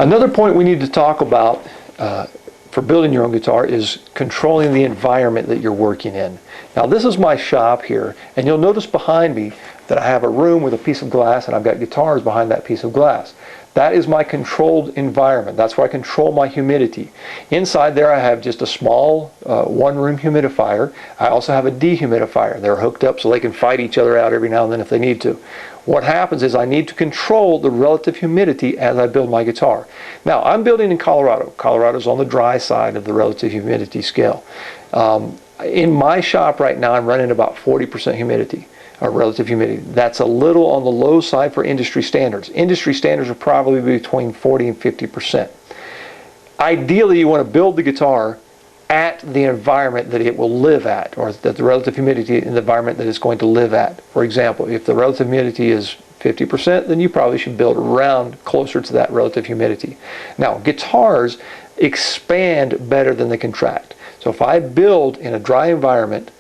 Another point we need to talk about for building your own guitar is controlling the environment that you're working in. Now this is my shop here, and you'll notice behind me that I have a room with a piece of glass, and I've got guitars behind that piece of glass. That is my controlled environment. That's where I control my humidity. Inside there I have just a small one-room humidifier. I also have a dehumidifier. They're hooked up so they can fight each other out every now and then if they need to. What happens is I need to control the relative humidity as I build my guitar. Now I'm building in Colorado. Colorado's on the dry side of the relative humidity scale. In my shop right now I'm running about 40% humidity. Relative humidity. That's a little on the low side for industry standards. Industry standards are probably between 40 and 50%. Ideally, you want to build the guitar at the environment that it will live at, or that the relative humidity in the environment that it's going to live at. For example, if the relative humidity is 50%, then you probably should build around closer to that relative humidity. Now, guitars expand better than they contract. So if I build in a dry environment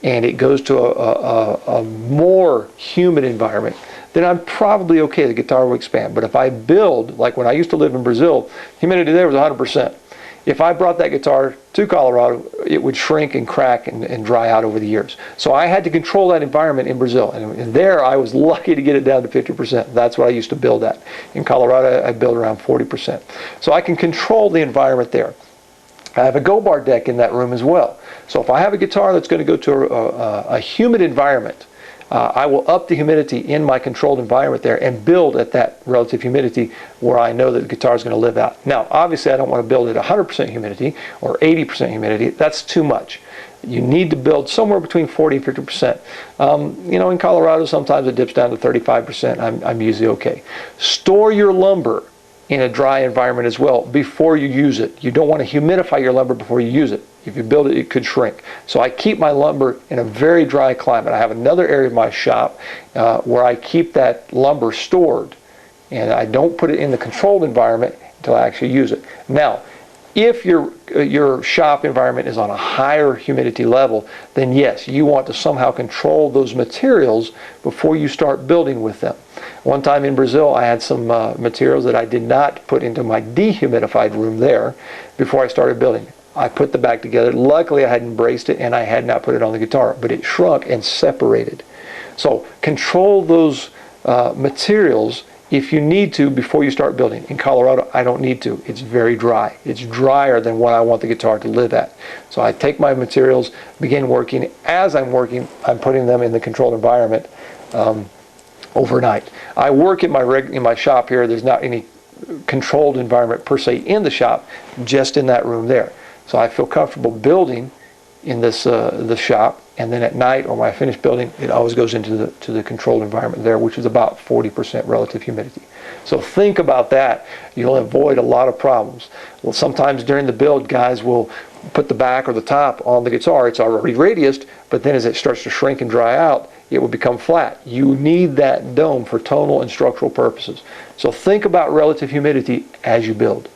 and it goes to a more humid environment, then I'm probably okay, the guitar will expand. But if I build, like when I used to live in Brazil, humidity there was 100%. If I brought that guitar to Colorado, it would shrink and crack and dry out over the years. So I had to control that environment in Brazil. And there I was lucky to get it down to 50%. That's what I used to build at. In Colorado, I built around 40%. So I can control the environment there. I have a go bar deck in that room as well. So if I have a guitar that's going to go to a humid environment, I will up the humidity in my controlled environment there and build at that relative humidity where I know that the guitar is going to live out. Now, obviously, I don't want to build at 100% humidity or 80% humidity. That's too much. You need to build somewhere between 40 and 50%. You know, in Colorado, sometimes it dips down to 35%. I'm usually okay. Store your lumber in a dry environment as well before you use it. You don't want to humidify your lumber before you use it. If you build it, it could shrink. So I keep my lumber in a very dry climate. I have another area of my shop where I keep that lumber stored, and I don't put it in the controlled environment until I actually use it. Now, if your shop environment is on a higher humidity level, then yes, you want to somehow control those materials before you start building with them. One time in Brazil, I had some materials that I did not put into my dehumidified room there before I started building. I put them back together. Luckily, I had embraced it and I had not put it on the guitar, but it shrunk and separated. So control those materials if you need to before you start building. In Colorado, I don't need to. It's very dry. It's drier than what I want the guitar to live at. So I take my materials, begin working. As I'm working, I'm putting them in the controlled environment overnight. I work in my shop here. There's not any controlled environment per se in the shop, just in that room there. So I feel comfortable building in this the shop, and then at night or when I finish building, it always goes into the controlled environment there, which is about 40% relative humidity. So think about that. You'll avoid a lot of problems. Well, sometimes during the build, guys will put the back or the top on the guitar. It's already radiused, but then as it starts to shrink and dry out, it will become flat. You need that dome for tonal and structural purposes. So think about relative humidity as you build.